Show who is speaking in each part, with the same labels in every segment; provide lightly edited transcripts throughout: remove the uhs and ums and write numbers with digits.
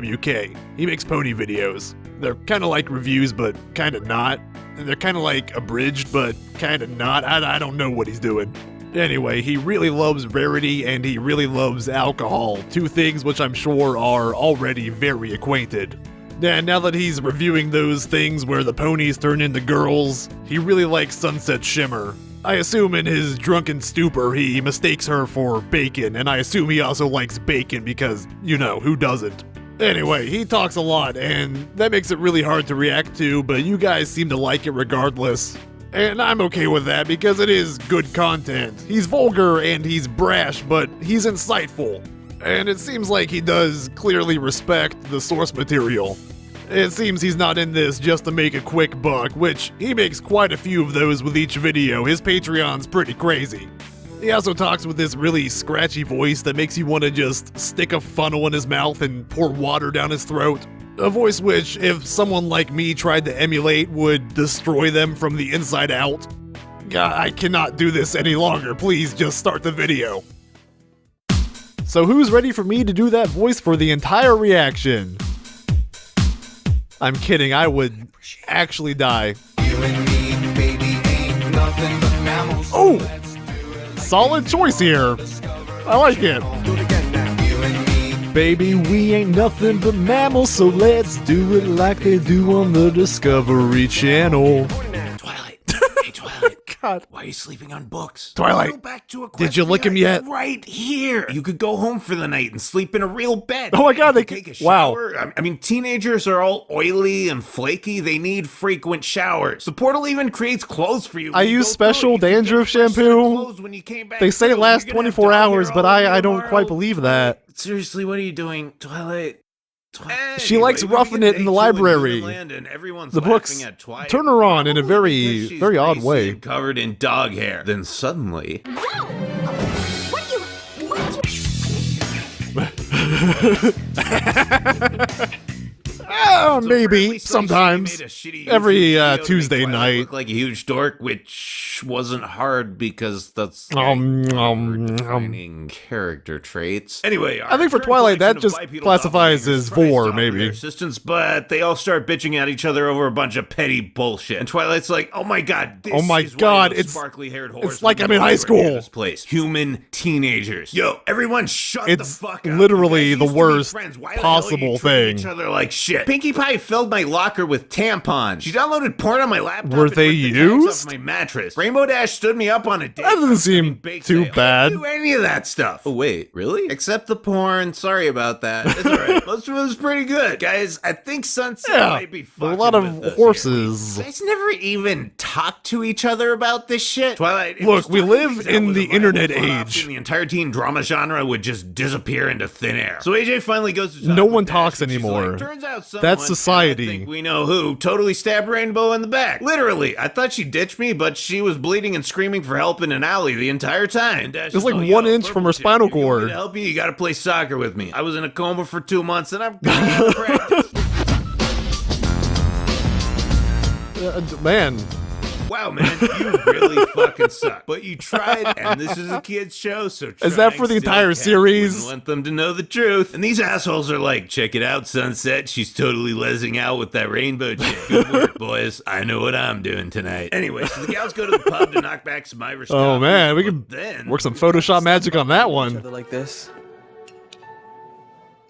Speaker 1: WK. He makes pony videos. They're kind of like reviews, but kind of not. And they're kind of like abridged, but kind of not. I don't know what he's doing. Anyway, he really loves rarity and he really loves alcohol, two things which I'm sure are already very acquainted. And now that he's reviewing those things where the ponies turn into girls, he really likes Sunset Shimmer. I assume in his drunken stupor he mistakes her for bacon, and I assume he also likes bacon because, you know, who doesn't? Anyway, he talks a lot, and that makes it really hard to react to, but you guys seem to like it regardless. And I'm okay with that because it is good content. He's vulgar and he's brash, but he's insightful. And it seems like he does clearly respect the source material. It seems he's not in this just to make a quick buck, which he makes quite a few of those with each video. His Patreon's pretty crazy. He also talks with this really scratchy voice that makes you want to just stick a funnel in his mouth and pour water down his throat. A voice which, if someone like me tried to emulate, would destroy them from the inside out. I cannot do this any longer. Please just start the video. So who's ready for me to do that voice for the entire reaction? I'm kidding, I would actually die. Oh! Solid choice here. I like it. Baby, we ain't nothing but mammals, so let's do it like they do on the Discovery Channel.
Speaker 2: Twilight. Hey, Twilight.
Speaker 1: God.
Speaker 2: Why are you sleeping on books?
Speaker 1: Twilight,
Speaker 2: Go back to Equestria.
Speaker 1: did you lick him yet?
Speaker 2: It's right here. You could go home for the night and sleep in a real bed.
Speaker 1: Oh my God,
Speaker 2: You
Speaker 1: they
Speaker 2: could take a
Speaker 1: wow.
Speaker 2: shower. I mean, teenagers are all oily and flaky. They need frequent showers. The portal even creates clothes for you.
Speaker 1: I
Speaker 2: You
Speaker 1: use
Speaker 2: go
Speaker 1: special
Speaker 2: through it. You could
Speaker 1: dandruff
Speaker 2: get fresh set of
Speaker 1: shampoo.
Speaker 2: clothes when you came back
Speaker 1: They say it
Speaker 2: through.
Speaker 1: lasts
Speaker 2: You're gonna have
Speaker 1: 24
Speaker 2: dog
Speaker 1: hours,
Speaker 2: hair
Speaker 1: but
Speaker 2: all over
Speaker 1: I don't
Speaker 2: tomorrow.
Speaker 1: quite believe that.
Speaker 2: Seriously, what are you doing, Twilight?
Speaker 1: She likes roughing it in the library. The books turn her on in a very, very odd way.
Speaker 2: Covered in dog hair. Then suddenly,
Speaker 1: Maybe, sometimes. Every Tuesday night.
Speaker 2: Look like a huge dork, which wasn't hard because that's defining character traits. Anyway,
Speaker 1: I think for Twilight that just classifies as vor, maybe.
Speaker 2: Assistants, but they all start bitching at each other over a bunch of petty bullshit. And Twilight's like, "Oh my God, this
Speaker 1: Oh my
Speaker 2: is
Speaker 1: God,
Speaker 2: why those
Speaker 1: it's
Speaker 2: sparkly-haired
Speaker 1: it's like
Speaker 2: horsemen
Speaker 1: I'm in high
Speaker 2: over
Speaker 1: school."
Speaker 2: This place. Human teenagers. Yo, everyone, shut the
Speaker 1: It's
Speaker 2: fuck up.
Speaker 1: literally
Speaker 2: You guys
Speaker 1: the
Speaker 2: used to be
Speaker 1: worst
Speaker 2: friends. Why the hell are you
Speaker 1: possible
Speaker 2: treating
Speaker 1: thing.
Speaker 2: Each other like shit. Pinkie Pie filled my locker with tampons. She downloaded porn on my laptop.
Speaker 1: Were
Speaker 2: and
Speaker 1: they
Speaker 2: ripped the tags
Speaker 1: used?
Speaker 2: off my mattress. Rainbow Dash stood me up on a date.
Speaker 1: That doesn't seem
Speaker 2: Bake
Speaker 1: too
Speaker 2: sale.
Speaker 1: bad.
Speaker 2: I didn't do any of that stuff. Oh wait, really? Except the porn. Sorry about that. It's alright. Most of it was pretty good, guys. I think Sunset might be
Speaker 1: there are a
Speaker 2: fucking
Speaker 1: lot
Speaker 2: with
Speaker 1: of
Speaker 2: us
Speaker 1: horses.
Speaker 2: here. You guys never even talk to each other about this shit. Twilight. if
Speaker 1: Look,
Speaker 2: just
Speaker 1: we
Speaker 2: talking
Speaker 1: live
Speaker 2: things out
Speaker 1: in
Speaker 2: was
Speaker 1: the
Speaker 2: a viable
Speaker 1: internet
Speaker 2: plot
Speaker 1: age.
Speaker 2: option, the entire teen drama genre would just disappear into thin air. So AJ finally goes to talk
Speaker 1: No
Speaker 2: with
Speaker 1: one
Speaker 2: Dash,
Speaker 1: talks
Speaker 2: and she's
Speaker 1: anymore.
Speaker 2: like, Turns out someone,
Speaker 1: That's
Speaker 2: and
Speaker 1: society.
Speaker 2: I think we know who totally stabbed Rainbow in the back. Literally, I thought she ditched me, but she was bleeding and screaming for help in an alley the entire time. And Dash
Speaker 1: It's
Speaker 2: is
Speaker 1: like
Speaker 2: "Yo,
Speaker 1: 1 inch from her
Speaker 2: Purple
Speaker 1: spinal
Speaker 2: Chick, if you want me
Speaker 1: cord.
Speaker 2: to help you, you gotta play soccer with me. I was in a coma for 2 months and I'm going to practice.
Speaker 1: Man,
Speaker 2: Wow, man, you really fucking suck. But you tried, and this is a kid's show, so
Speaker 1: Is that for the entire series?
Speaker 2: Wouldn't want them to know the truth. And these assholes are like, check it out, Sunset. She's totally lezzing out with that rainbow chick. Good work, boys. I know what I'm doing tonight. Anyway, so the gals go to the pub to knock back some Irish
Speaker 1: oh
Speaker 2: coffee,
Speaker 1: man, we
Speaker 2: but
Speaker 1: can
Speaker 2: then
Speaker 1: work some Photoshop magic on that one.
Speaker 3: Like this.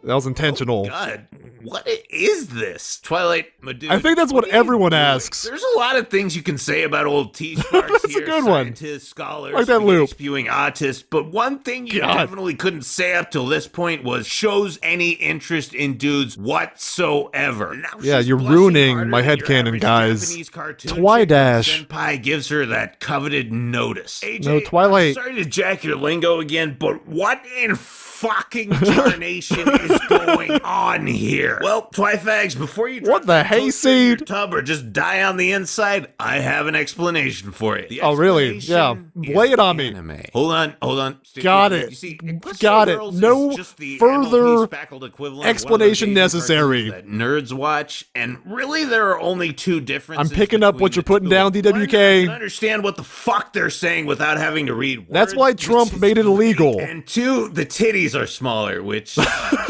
Speaker 1: That was intentional.
Speaker 2: God, what is this? Twilight, my dude,
Speaker 1: I think that's what
Speaker 2: are you
Speaker 1: everyone
Speaker 2: doing?
Speaker 1: asks.
Speaker 2: There's a lot of things you can say about old T-Sparks
Speaker 1: That's a
Speaker 2: here.
Speaker 1: good one.
Speaker 2: Scientists, scholars,
Speaker 1: Like that loop.
Speaker 2: spewing artists. But one thing you
Speaker 1: God.
Speaker 2: definitely couldn't say up till this point was shows any interest in dudes whatsoever. Now
Speaker 1: Yeah,
Speaker 2: she's
Speaker 1: you're
Speaker 2: blushing
Speaker 1: ruining
Speaker 2: harder
Speaker 1: my
Speaker 2: than your
Speaker 1: headcanon,
Speaker 2: average
Speaker 1: guys.
Speaker 2: Japanese cartoon
Speaker 1: Twidash.
Speaker 2: chick when Senpai gives her that coveted notice. AJ,
Speaker 1: No, Twilight.
Speaker 2: I'm sorry to jack your lingo again, but what in fucking tarnation is going on here? Well, Twifags, before you drop
Speaker 1: What the
Speaker 2: that toaster in your
Speaker 1: hayseed?
Speaker 2: tub or just die on the inside, I have an explanation for you. The
Speaker 1: Oh, really? Yeah.
Speaker 2: explanation
Speaker 1: Lay
Speaker 2: is
Speaker 1: it on me.
Speaker 2: anime. Hold on. Stick
Speaker 1: Got
Speaker 2: with
Speaker 1: it.
Speaker 2: You see, Equestria
Speaker 1: Got it.
Speaker 2: Girls is
Speaker 1: No
Speaker 2: just the
Speaker 1: further
Speaker 2: MLP speckled equivalent of one of those
Speaker 1: explanation
Speaker 2: Asian
Speaker 1: necessary.
Speaker 2: cartoons that nerds watch, and really there are only two differences.
Speaker 1: I'm picking up what
Speaker 2: between
Speaker 1: you're
Speaker 2: the
Speaker 1: putting
Speaker 2: two.
Speaker 1: down,
Speaker 2: One, I
Speaker 1: DWK.
Speaker 2: can understand what the fuck they're saying without having to read words.
Speaker 1: That's why
Speaker 2: which
Speaker 1: Trump
Speaker 2: is
Speaker 1: made it
Speaker 2: great.
Speaker 1: illegal.
Speaker 2: And two, the titties are smaller, which is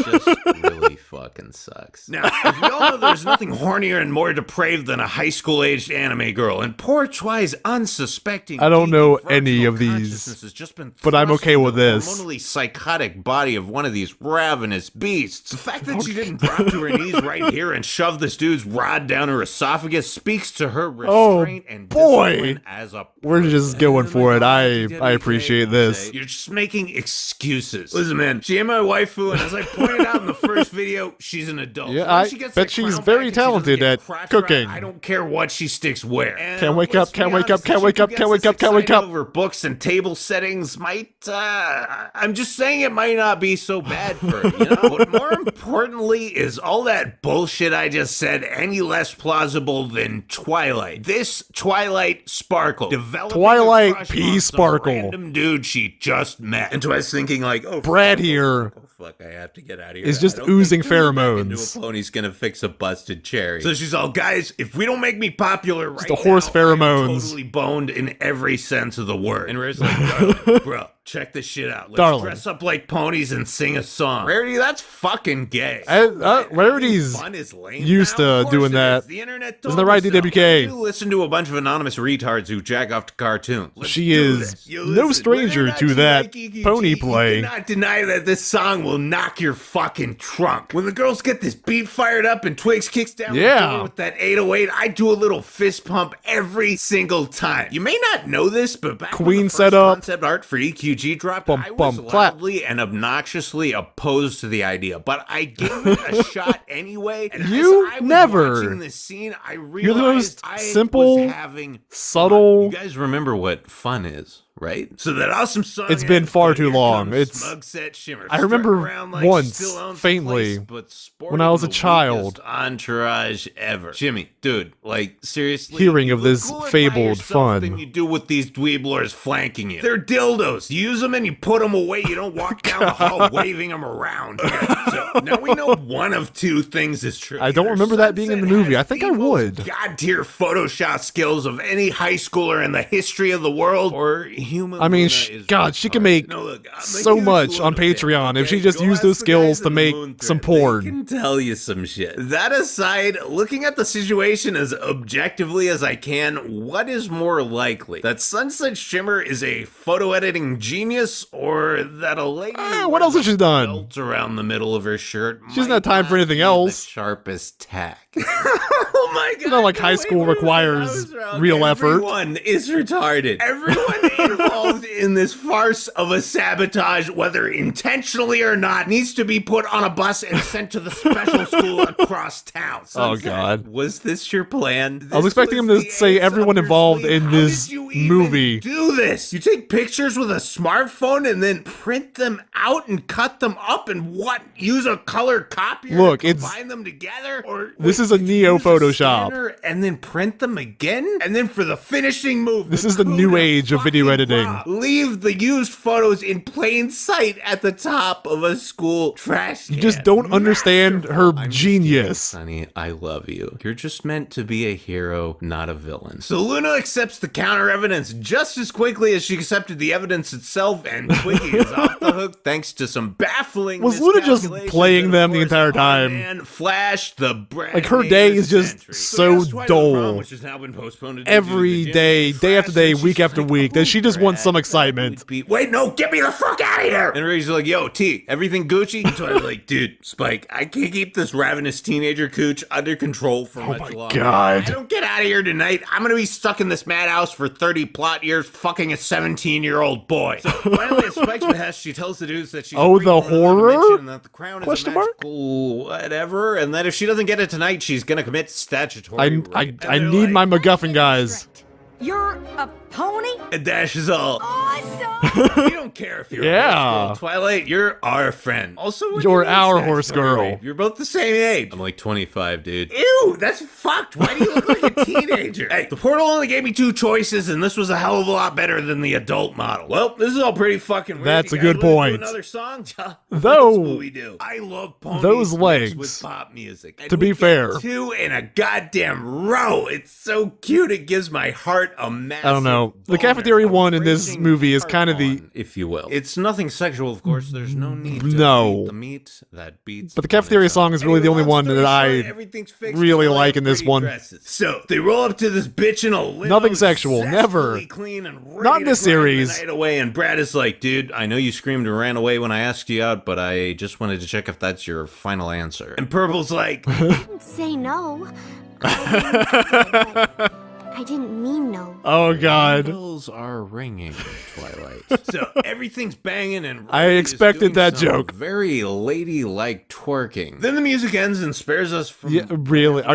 Speaker 2: just really fucking sucks. Now, if we all know there's nothing hornier and more depraved than a high school-aged anime girl, and poor Chwai's unsuspecting
Speaker 1: I don't know
Speaker 2: deviant
Speaker 1: any of
Speaker 2: virginal
Speaker 1: these,
Speaker 2: consciousness has just been
Speaker 1: but I'm
Speaker 2: thrust
Speaker 1: okay
Speaker 2: into
Speaker 1: with
Speaker 2: the
Speaker 1: this.
Speaker 2: hormonally psychotic body of one of these ravenous beasts. The fact that she didn't drop to her knees right here and shove this dude's rod down her esophagus speaks to her restraint and discipline as a
Speaker 1: We're just going for it. I appreciate this.
Speaker 2: You're just making excuses. Listen, man, she ain't my waifu, and as I pointed out in the first video, she's an adult.
Speaker 1: Yeah,
Speaker 2: So when
Speaker 1: I
Speaker 2: she gets
Speaker 1: bet
Speaker 2: that
Speaker 1: she's
Speaker 2: crown
Speaker 1: very
Speaker 2: back and she doesn't
Speaker 1: talented
Speaker 2: get
Speaker 1: at
Speaker 2: crotch
Speaker 1: cooking.
Speaker 2: rot, I don't care what she sticks where. And
Speaker 1: Can't wake
Speaker 2: let's
Speaker 1: up,
Speaker 2: be
Speaker 1: can't wake up,
Speaker 2: honest,
Speaker 1: can't
Speaker 2: if
Speaker 1: wake
Speaker 2: she
Speaker 1: up,
Speaker 2: gets
Speaker 1: can't wake
Speaker 2: this
Speaker 1: up, can't wake
Speaker 2: excited
Speaker 1: up.
Speaker 2: over books and table settings might, I'm just saying it might not be so bad for her, you know? But more importantly, is all that bullshit I just said any less plausible than Twilight? This Twilight Sparkle developing
Speaker 1: Twilight
Speaker 2: a crush
Speaker 1: P.
Speaker 2: on some
Speaker 1: Sparkle.
Speaker 2: random dude she just met. And I was thinking like, oh,
Speaker 1: Brad
Speaker 2: fuck,
Speaker 1: here
Speaker 2: oh, fuck, I have to get out of here.
Speaker 1: is just
Speaker 2: I don't
Speaker 1: oozing
Speaker 2: think turning back
Speaker 1: pheromones.
Speaker 2: into a pony's gonna fix a busted cherry. So she's all, guys, if we don't make me popular right
Speaker 1: the horse
Speaker 2: now, I'm
Speaker 1: pheromones.
Speaker 2: totally boned in every sense of the word. And Ray's like, bro, check this shit out. Let's
Speaker 1: Darling.
Speaker 2: dress up like ponies and sing a song. Rarity, that's fucking gay.
Speaker 1: Rarity's
Speaker 2: Fun is lame
Speaker 1: used
Speaker 2: now?
Speaker 1: to
Speaker 2: Of course
Speaker 1: doing
Speaker 2: it
Speaker 1: that.
Speaker 2: is. The internet
Speaker 1: Isn't
Speaker 2: told
Speaker 1: that right,
Speaker 2: us so.
Speaker 1: DWK?
Speaker 2: I do listen to a bunch of anonymous retards who jack off to cartoons. Let's
Speaker 1: She
Speaker 2: do
Speaker 1: is
Speaker 2: this. You
Speaker 1: no
Speaker 2: listen.
Speaker 1: stranger
Speaker 2: Whether or
Speaker 1: to
Speaker 2: not you
Speaker 1: that
Speaker 2: like EKG,
Speaker 1: pony play.
Speaker 2: You cannot deny that this song will knock your fucking trunk. When the girls get this beat fired up and Twigs kicks down the
Speaker 1: Yeah.
Speaker 2: door with that 808, I do a little fist pump every single time. You may not know this, but back when
Speaker 1: Queen
Speaker 2: the first
Speaker 1: setup.
Speaker 2: concept art for EQG dropped,
Speaker 1: Bum,
Speaker 2: I was
Speaker 1: bum, clap.
Speaker 2: loudly and obnoxiously opposed to the idea, but I gave it a shot anyway. And
Speaker 1: You
Speaker 2: as I was
Speaker 1: never.
Speaker 2: watching this scene, I realized
Speaker 1: You're the most
Speaker 2: I
Speaker 1: simple,
Speaker 2: was having
Speaker 1: subtle-
Speaker 2: fun. You guys remember what fun is, right? So that awesome song.
Speaker 1: It's been far too
Speaker 2: Here
Speaker 1: long.
Speaker 2: comes
Speaker 1: It's-
Speaker 2: Smug Set Shimmer,
Speaker 1: I remember
Speaker 2: strutting around like she
Speaker 1: once,
Speaker 2: still owns the
Speaker 1: faintly,
Speaker 2: place, but sporting
Speaker 1: when I was a
Speaker 2: the
Speaker 1: child.
Speaker 2: weakest entourage ever. Jimmy, dude, like seriously,
Speaker 1: Hearing
Speaker 2: you
Speaker 1: of
Speaker 2: look
Speaker 1: this
Speaker 2: cooler by
Speaker 1: fabled
Speaker 2: yourself
Speaker 1: fun.
Speaker 2: than you do with these dweeblers flanking you. They're dildos. You use them and you put them away. You don't walk down the hall waving them around. So now we know one of two things is true.
Speaker 1: I don't
Speaker 2: Either
Speaker 1: remember that being in the
Speaker 2: Sunset
Speaker 1: movie.
Speaker 2: has
Speaker 1: I think I
Speaker 2: the most
Speaker 1: would.
Speaker 2: God-tier Photoshop skills of any high schooler in the history of the world, or human.
Speaker 1: I mean,
Speaker 2: Luna is
Speaker 1: God, she can
Speaker 2: retarded.
Speaker 1: make
Speaker 2: No, look, I'm a
Speaker 1: so
Speaker 2: huge
Speaker 1: much on
Speaker 2: Luna fan,
Speaker 1: Patreon if
Speaker 2: okay?
Speaker 1: she just
Speaker 2: Go
Speaker 1: used
Speaker 2: ask
Speaker 1: those
Speaker 2: the
Speaker 1: skills
Speaker 2: guys
Speaker 1: to
Speaker 2: in the
Speaker 1: make
Speaker 2: Moon
Speaker 1: some
Speaker 2: Thread. They
Speaker 1: porn.
Speaker 2: can tell you some shit. That aside, looking at the situation as objectively as I can, what is more likely? That Sunset Shimmer is a photo editing genius, or that a lady who
Speaker 1: what else
Speaker 2: wears
Speaker 1: has she
Speaker 2: a
Speaker 1: done?
Speaker 2: belt around the middle of her shirt
Speaker 1: She doesn't
Speaker 2: might
Speaker 1: have time for
Speaker 2: not
Speaker 1: anything
Speaker 2: be
Speaker 1: else.
Speaker 2: the sharpest tack. Oh my God!
Speaker 1: It's not like
Speaker 2: no
Speaker 1: high
Speaker 2: way,
Speaker 1: school
Speaker 2: where was
Speaker 1: requires
Speaker 2: I wrong.
Speaker 1: real effort.
Speaker 2: Everyone is retarded. Everyone involved in this farce of a sabotage, whether intentionally or not, needs to be put on a bus and sent to the special school across town.
Speaker 1: Oh,
Speaker 2: Sunset,
Speaker 1: God.
Speaker 2: was this your plan?
Speaker 1: I was expecting him to say everyone involved in this movie.
Speaker 2: Do this. You take pictures with a smartphone and then print them out and cut them up and what? Use a color copier
Speaker 1: Look,
Speaker 2: to
Speaker 1: it's-
Speaker 2: combine them together? Or
Speaker 1: This is a
Speaker 2: did you
Speaker 1: neo
Speaker 2: use a
Speaker 1: Photoshop.
Speaker 2: scanner and then print them again? And then for the finishing move,
Speaker 1: This is the new age of video editing.
Speaker 2: Leave the used photos in plain sight at the top of a school trash can.
Speaker 1: You just don't understand her
Speaker 2: I'm just
Speaker 1: genius.
Speaker 2: kidding, Sonny, I love you. You're just meant to be a hero, not a villain. So Luna accepts the counter evidence just as quickly as she accepted the evidence itself, and Twiggy is off the hook thanks to some baffling.
Speaker 1: Was Luna just
Speaker 2: miscalculations,
Speaker 1: playing
Speaker 2: and,
Speaker 1: them
Speaker 2: of
Speaker 1: the
Speaker 2: course,
Speaker 1: entire time?
Speaker 2: Man, Flash, the brand
Speaker 1: Like, her
Speaker 2: name
Speaker 1: day
Speaker 2: of
Speaker 1: is
Speaker 2: the
Speaker 1: just
Speaker 2: century.
Speaker 1: so
Speaker 2: yes, Twilight
Speaker 1: dull.
Speaker 2: Prom, which has now been postponed to
Speaker 1: Every
Speaker 2: the
Speaker 1: day, day after day,
Speaker 2: She's
Speaker 1: week after
Speaker 2: like,
Speaker 1: week, that she just
Speaker 2: "Oh,
Speaker 1: wants some
Speaker 2: Brad,
Speaker 1: excitement.
Speaker 2: that would be- Wait, no, get me the fuck out of here! And Ray's like, yo, T, everything Gucci? And Twilight's like, dude, Spike, I can't keep this ravenous teenager cooch under control for much
Speaker 1: my
Speaker 2: longer.
Speaker 1: God.
Speaker 2: I don't get out of here tonight. I'm gonna be stuck in this madhouse for 30 plot years fucking a 17-year-old boy. So finally, at Spike's behest, she tells the dudes that she's
Speaker 1: Oh,
Speaker 2: free
Speaker 1: the
Speaker 2: from another
Speaker 1: horror?
Speaker 2: dimension and that the crown is
Speaker 1: Question
Speaker 2: a
Speaker 1: mark?
Speaker 2: magical whatever, and that if she doesn't get it tonight, she's gonna commit statutory
Speaker 1: I
Speaker 2: rape.
Speaker 1: I
Speaker 2: And they're
Speaker 1: need
Speaker 2: like,
Speaker 1: my MacGuffin, guys.
Speaker 3: You're a pony?
Speaker 2: And Dash is all.
Speaker 3: Awesome!
Speaker 2: We don't care if you're
Speaker 1: Yeah.
Speaker 2: a horse girl. Twilight, you're our friend. Also, what
Speaker 1: You're
Speaker 2: do you mean
Speaker 1: our
Speaker 2: sex
Speaker 1: horse
Speaker 2: story
Speaker 1: girl.
Speaker 2: rape? You're both the same age. I'm like 25, dude. Ew, that's fucked. Why do you look like a teenager? Hey, the portal only gave me 2 choices, and this was a hell of a lot better than the adult model. Well, this is all pretty fucking weird.
Speaker 1: That's
Speaker 2: You
Speaker 1: a
Speaker 2: guys
Speaker 1: good
Speaker 2: wanna do
Speaker 1: point.
Speaker 2: Another song?
Speaker 1: Though,
Speaker 2: That's what we do. I love ponies
Speaker 1: those
Speaker 2: mixed
Speaker 1: legs,
Speaker 2: with pop music. And
Speaker 1: to be
Speaker 2: we get
Speaker 1: fair.
Speaker 2: 2 in a goddamn row. It's so cute. It gives my heart start a massive
Speaker 1: I don't know. The
Speaker 2: boner,
Speaker 1: cafeteria
Speaker 2: a
Speaker 1: one in this
Speaker 2: raging
Speaker 1: movie is kind of the...
Speaker 2: heart-on, if you will. It's nothing sexual, of course. There's no need to
Speaker 1: No.
Speaker 2: eat the meat that beats.
Speaker 1: But the cafeteria song is really the only one that I really like in this one.
Speaker 2: So they roll up to this bitch in a limo,
Speaker 1: Nothing sexual, never.
Speaker 2: zestfully clean and ready
Speaker 1: Not in
Speaker 2: to
Speaker 1: this
Speaker 2: grind the
Speaker 1: series.
Speaker 2: night away, and Brad is like, dude, I know you screamed and ran away when I asked you out, but I just wanted to check if that's your final answer. And Purple's like,
Speaker 4: Say no. I didn't mean no.
Speaker 1: Oh, God.
Speaker 2: bells are ringing, Twilight. So everything's banging and
Speaker 1: I
Speaker 2: Riley is
Speaker 1: expected
Speaker 2: doing
Speaker 1: that
Speaker 2: some
Speaker 1: joke.
Speaker 2: Very ladylike twerking. Then the music ends and spares us from
Speaker 1: Yeah, really? Why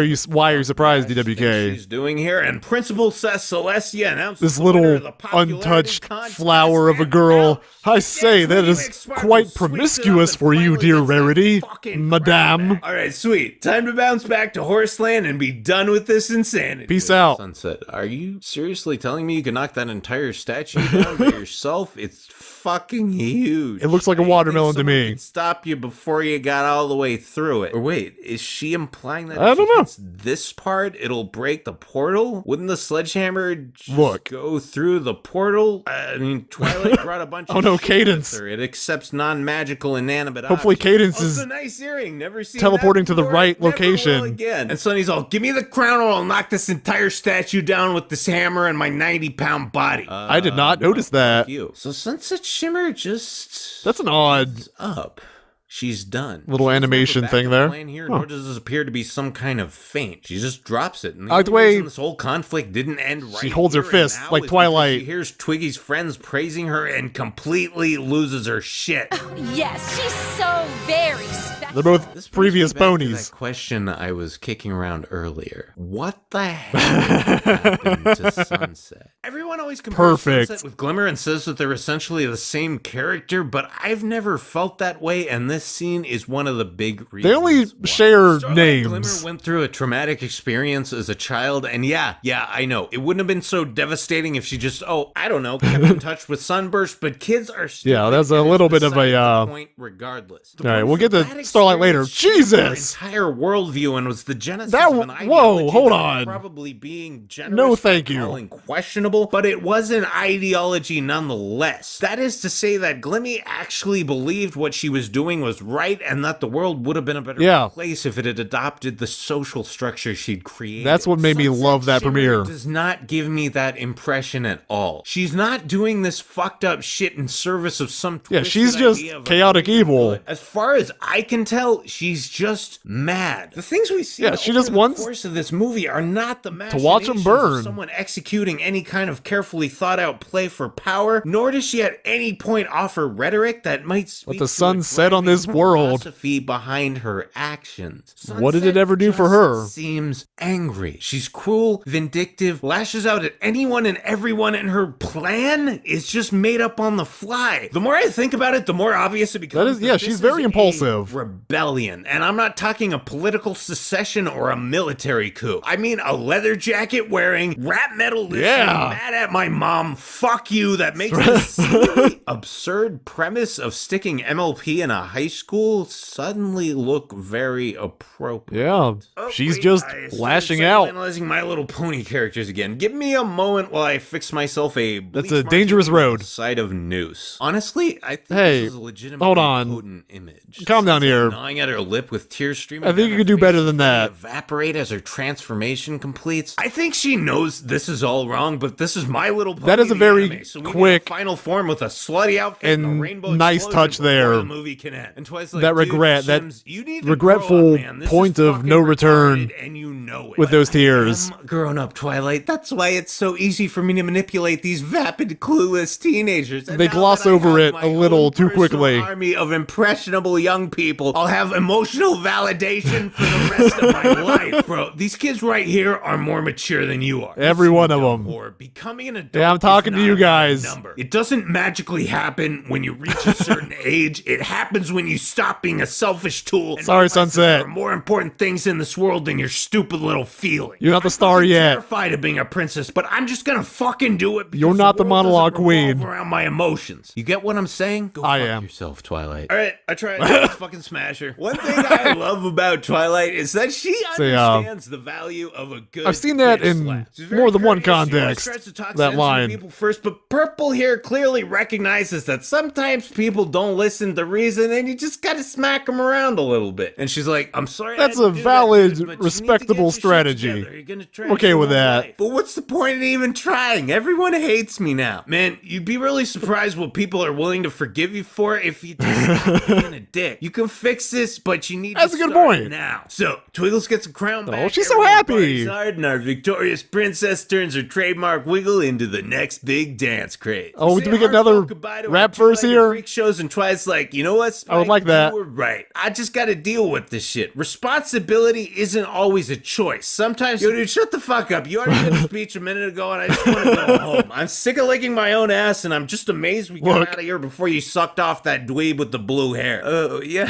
Speaker 1: are you surprised,
Speaker 2: thing
Speaker 1: DWK?
Speaker 2: she's doing here, and Principal says Celestia announced
Speaker 1: This
Speaker 2: the winner
Speaker 1: little
Speaker 2: of the popularity
Speaker 1: untouched
Speaker 2: contest,
Speaker 1: flower of a
Speaker 2: and
Speaker 1: girl.
Speaker 2: now
Speaker 1: I say
Speaker 2: Yes,
Speaker 1: that
Speaker 2: Lady
Speaker 1: is
Speaker 2: X Sparkle
Speaker 1: quite
Speaker 2: sweeps it up
Speaker 1: promiscuous
Speaker 2: and
Speaker 1: for you,
Speaker 2: finally
Speaker 1: dear
Speaker 2: gets that
Speaker 1: Rarity,
Speaker 2: fucking
Speaker 1: madame.
Speaker 2: crap. All right, sweet. Time to bounce back to Horseland and be done with this insanity.
Speaker 1: Peace out.
Speaker 2: Sunset, are you seriously telling me you can knock that entire statue down by yourself? It's fucking huge.
Speaker 1: It looks like a
Speaker 2: I think
Speaker 1: watermelon to
Speaker 2: someone
Speaker 1: me.
Speaker 2: could stop you before you got all the way through it. Or wait, is she implying that
Speaker 1: I
Speaker 2: if
Speaker 1: don't
Speaker 2: she
Speaker 1: know.
Speaker 2: hits this part, it'll break the portal? Wouldn't the sledgehammer just
Speaker 1: Look.
Speaker 2: go through the portal? I mean, Twilight brought a bunch
Speaker 1: Oh
Speaker 2: of
Speaker 1: no,
Speaker 2: shit
Speaker 1: Cadence.
Speaker 2: with her. It accepts non-magical inanimate
Speaker 1: Hopefully
Speaker 2: objects.
Speaker 1: Cadence
Speaker 2: Also,
Speaker 1: is
Speaker 2: nice earring. Never seen
Speaker 1: teleporting
Speaker 2: that
Speaker 1: to the
Speaker 2: before.
Speaker 1: right
Speaker 2: Never
Speaker 1: location.
Speaker 2: will again. And Sonny's all, give me the crown or I'll knock this entire statue down with this hammer and my 90-pound body.
Speaker 1: I did not notice that.
Speaker 2: You. So Sunset Shimmer just
Speaker 1: That's an odd...
Speaker 2: up. She's done.
Speaker 1: Little
Speaker 2: She doesn't
Speaker 1: animation
Speaker 2: have a
Speaker 1: thing
Speaker 2: backup
Speaker 1: there.
Speaker 2: plan here,
Speaker 1: Huh.
Speaker 2: nor does this appear to be some kind of feint. She just drops it. And
Speaker 1: I like the
Speaker 2: only
Speaker 1: way
Speaker 2: reason this whole conflict didn't end right
Speaker 1: she holds her
Speaker 2: here and
Speaker 1: fist
Speaker 2: now
Speaker 1: like
Speaker 2: is because
Speaker 1: Twilight.
Speaker 2: She hears Twiggy's friends praising her and completely loses her shit.
Speaker 3: Yes, she's so very special.
Speaker 1: They're both
Speaker 2: This brings
Speaker 1: previous
Speaker 2: me back to
Speaker 1: ponies.
Speaker 2: that question I was kicking around earlier. What the hell happened to Sunset? Everyone always compares
Speaker 1: Perfect.
Speaker 2: Sunset with Glimmer and says that they're essentially the same character, but I've never felt that way, and this scene is one of the big reasons.
Speaker 1: They only
Speaker 2: why.
Speaker 1: share
Speaker 2: Starlight
Speaker 1: names.
Speaker 2: Glimmer went through a traumatic experience as a child, and yeah, I know. It wouldn't have been so devastating if she just, I don't know, kept in touch with Sunburst, but kids are stupid.
Speaker 1: Yeah, that's a
Speaker 2: and it's
Speaker 1: little bit of
Speaker 2: beside
Speaker 1: a,
Speaker 2: the point regardless.
Speaker 1: All right, we'll get to Starlight later. Jesus!
Speaker 2: Entire worldview and was the genesis
Speaker 1: That-
Speaker 2: of an
Speaker 1: whoa,
Speaker 2: ideology
Speaker 1: hold
Speaker 2: that
Speaker 1: on.
Speaker 2: probably being generous
Speaker 1: No,
Speaker 2: by
Speaker 1: thank you.
Speaker 2: calling questionable, but it was an ideology nonetheless. That is to say that Glimmy actually believed what she was doing was right and that the world would have been a better
Speaker 1: Yeah.
Speaker 2: place if it had adopted the social structure she'd created.
Speaker 1: That's what made me
Speaker 2: Sunset
Speaker 1: love that
Speaker 2: Shimmer
Speaker 1: premiere.
Speaker 2: does not give me that impression at all. She's not doing this fucked up shit in service of some
Speaker 1: Yeah,
Speaker 2: twisted
Speaker 1: she's just
Speaker 2: idea of a
Speaker 1: chaotic
Speaker 2: greater
Speaker 1: evil.
Speaker 2: good. As far as I can tell, she's just mad. The things we see
Speaker 1: Yeah, she
Speaker 2: over
Speaker 1: just
Speaker 2: the
Speaker 1: wants
Speaker 2: course of this movie are not the
Speaker 1: to watch 'em
Speaker 2: machinations
Speaker 1: burn.
Speaker 2: of someone executing any kind of carefully thought out play for power, nor does she at any point offer rhetoric that might speak
Speaker 1: the
Speaker 2: to
Speaker 1: sun
Speaker 2: a
Speaker 1: set on
Speaker 2: driving
Speaker 1: this world.
Speaker 2: philosophy behind her actions.
Speaker 1: What did it
Speaker 2: Sunset
Speaker 1: ever do for
Speaker 2: just
Speaker 1: her?
Speaker 2: Seems angry. She's cruel, vindictive, lashes out at anyone and everyone, and her plan is just made up on the fly. The more I think about it, the more obvious it becomes.
Speaker 1: yeah,
Speaker 2: that
Speaker 1: she's
Speaker 2: this
Speaker 1: very
Speaker 2: is a
Speaker 1: impulsive.
Speaker 2: rebellion, and I'm not talking a political secession or a military coup. I mean a leather jacket wearing, rap metal listening,
Speaker 1: Yeah.
Speaker 2: mad at my mom, fuck you, that makes this silly, absurd premise of sticking MLP in a high school suddenly look very appropriate.
Speaker 1: Yeah,
Speaker 2: Oh,
Speaker 1: she's
Speaker 2: wait,
Speaker 1: just
Speaker 2: I started
Speaker 1: lashing out.
Speaker 2: Analyzing My Little Pony characters again. Give me a moment while I fix myself a.
Speaker 1: That's
Speaker 2: bleach
Speaker 1: a dangerous
Speaker 2: marker on
Speaker 1: road.
Speaker 2: the side of Noose. Honestly, I think
Speaker 1: Hey,
Speaker 2: this is a legitimately
Speaker 1: hold on.
Speaker 2: potent image.
Speaker 1: Calm down
Speaker 2: Sunset
Speaker 1: here.
Speaker 2: Gnawing at her lip with tears streaming.
Speaker 1: I think
Speaker 2: down
Speaker 1: you
Speaker 2: her
Speaker 1: could do
Speaker 2: face
Speaker 1: better than
Speaker 2: before they
Speaker 1: that.
Speaker 2: Evaporate as her transformation completes. I think she knows this is all wrong, but this is My Little Pony.
Speaker 1: That is a
Speaker 2: the
Speaker 1: very
Speaker 2: anime, so we need a
Speaker 1: quick
Speaker 2: final form with a slutty outfit and,
Speaker 1: and
Speaker 2: a rainbow
Speaker 1: nice
Speaker 2: explosion
Speaker 1: touch
Speaker 2: before
Speaker 1: there.
Speaker 2: The movie can end. And twice like,
Speaker 1: That
Speaker 2: dude,
Speaker 1: regret, that
Speaker 2: Shims, you need to
Speaker 1: regretful
Speaker 2: grow up, man. This is
Speaker 1: point of
Speaker 2: fucking
Speaker 1: no return
Speaker 2: retarded, and you know it.
Speaker 1: with those tears.
Speaker 2: I'm grown up, Twilight. That's why it's so easy for me to manipulate these vapid, clueless teenagers. And
Speaker 1: They
Speaker 2: now
Speaker 1: gloss
Speaker 2: that I
Speaker 1: over
Speaker 2: have
Speaker 1: it
Speaker 2: my
Speaker 1: a little
Speaker 2: own
Speaker 1: too
Speaker 2: personal
Speaker 1: quickly.
Speaker 2: Army of impressionable young people. I'll have emotional validation for the rest of my life, bro. These kids right here are more mature than you are.
Speaker 1: Every one of
Speaker 2: Dumb
Speaker 1: them.
Speaker 2: whore. Becoming an adult.
Speaker 1: Yeah, I'm talking
Speaker 2: is
Speaker 1: to you
Speaker 2: not a
Speaker 1: guys.
Speaker 2: number. It doesn't magically happen when you reach a certain age. It happens when you stop being a selfish tool. And
Speaker 1: Sorry,
Speaker 2: realize that
Speaker 1: Sunset.
Speaker 2: There are more important things in this world than your stupid stupid little feeling.
Speaker 1: You're not the star
Speaker 2: I'm
Speaker 1: yet.
Speaker 2: terrified of being a princess, but I'm just gonna fucking do it. Because
Speaker 1: You're not the
Speaker 2: world doesn't
Speaker 1: monologue
Speaker 2: revolve
Speaker 1: queen.
Speaker 2: around my emotions. You get what I'm saying? Go
Speaker 1: I
Speaker 2: fuck
Speaker 1: am.
Speaker 2: yourself, Twilight. All right, I tried. Let's fucking smash her. One thing I love about Twilight is that she understands the value of a good.
Speaker 1: I've seen that
Speaker 2: kid
Speaker 1: in
Speaker 2: slap. She's very
Speaker 1: more than one
Speaker 2: courteous. She always
Speaker 1: context,
Speaker 2: tries to talk
Speaker 1: that
Speaker 2: sense to
Speaker 1: line.
Speaker 2: people first, but Purple here clearly recognizes that sometimes people don't listen to reason, and you just gotta smack them around a little bit. And she's like, "I'm sorry."
Speaker 1: That's
Speaker 2: I had
Speaker 1: a
Speaker 2: to do
Speaker 1: valid,
Speaker 2: that, dude, but you need to
Speaker 1: respectable
Speaker 2: get your shit
Speaker 1: strategy.
Speaker 2: together. You're gonna try
Speaker 1: Okay
Speaker 2: your
Speaker 1: with
Speaker 2: whole
Speaker 1: that.
Speaker 2: life. But what's the point in even trying? Everyone hates me now. Man, you'd be really surprised what people are willing to forgive you for if you just stop being a dick. You can fix this, but you need
Speaker 1: That's
Speaker 2: to
Speaker 1: a good
Speaker 2: start
Speaker 1: point.
Speaker 2: now. So, Twiggles gets a crown back.
Speaker 1: she's so
Speaker 2: everyone
Speaker 1: happy.
Speaker 2: parties hard, and our victorious princess turns her trademark wiggle into the next big dance craze.
Speaker 1: Oh,
Speaker 2: Say
Speaker 1: do we
Speaker 2: a
Speaker 1: get another
Speaker 2: heartfelt goodbye to our
Speaker 1: rap verse
Speaker 2: two-legged
Speaker 1: here?
Speaker 2: Freak shows, and Twilight's like, you know what, Spike?
Speaker 1: I would like that.
Speaker 2: You were right. I just gotta deal with this shit. Responsibility isn't always a choice. Sometimes, yo, dude, shut the fuck up. You already did a speech a minute ago, and I just want to go home. I'm sick of licking my own ass, and I'm just amazed we got
Speaker 1: Look.
Speaker 2: out of here before you sucked off that dweeb with the blue hair. Oh, yeah.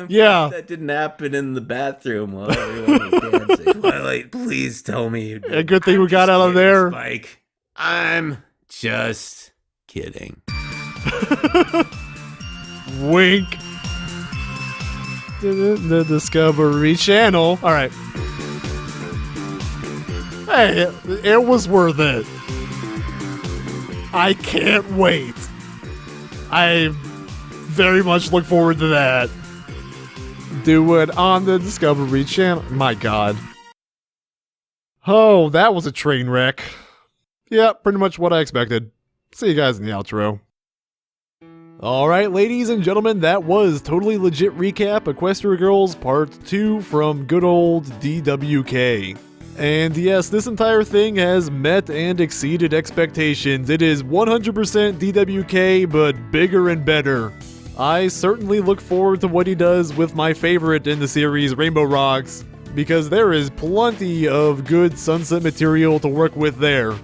Speaker 1: Yeah.
Speaker 2: That didn't happen in the bathroom while everyone was dancing. Twilight, please tell me you did.
Speaker 1: A good thing
Speaker 2: I'm
Speaker 1: we got
Speaker 2: just
Speaker 1: out of
Speaker 2: kidding,
Speaker 1: there.
Speaker 2: Spike. I'm just kidding.
Speaker 1: Wink. The Discovery Channel. All right. Hey, it was worth it. I can't wait. I very much look forward to that. Do it on the Discovery Channel. My God. Oh, that was a train wreck. Yeah, pretty much what I expected. See you guys in the outro. Alright, ladies and gentlemen, that was Totally Legit Recap Equestria Girls Part 2 from good old DWK. And yes, this entire thing has met and exceeded expectations. It is 100% DWK, but bigger and better. I certainly look forward to what he does with my favorite in the series, Rainbow Rocks, because there is plenty of good Sunset material to work with there.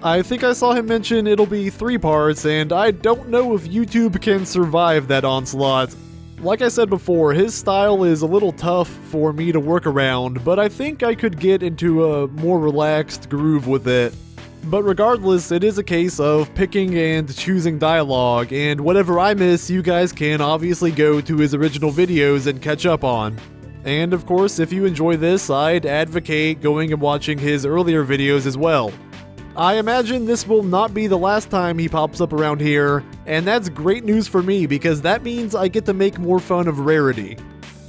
Speaker 1: I think I saw him mention it'll be 3 parts, and I don't know if YouTube can survive that onslaught. Like I said before, his style is a little tough for me to work around, but I think I could get into a more relaxed groove with it. But regardless, it is a case of picking and choosing dialogue, and whatever I miss, you guys can obviously go to his original videos and catch up on. And of course, if you enjoy this, I'd advocate going and watching his earlier videos as well. I imagine this will not be the last time he pops up around here, and that's great news for me because that means I get to make more fun of Rarity.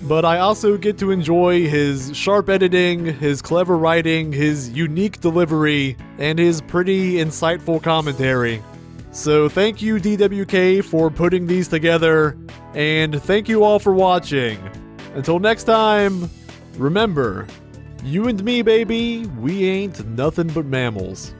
Speaker 1: But I also get to enjoy his sharp editing, his clever writing, his unique delivery, and his pretty insightful commentary. So thank you DWK for putting these together, and thank you all for watching. Until next time, remember, you and me, baby, we ain't nothing but mammals.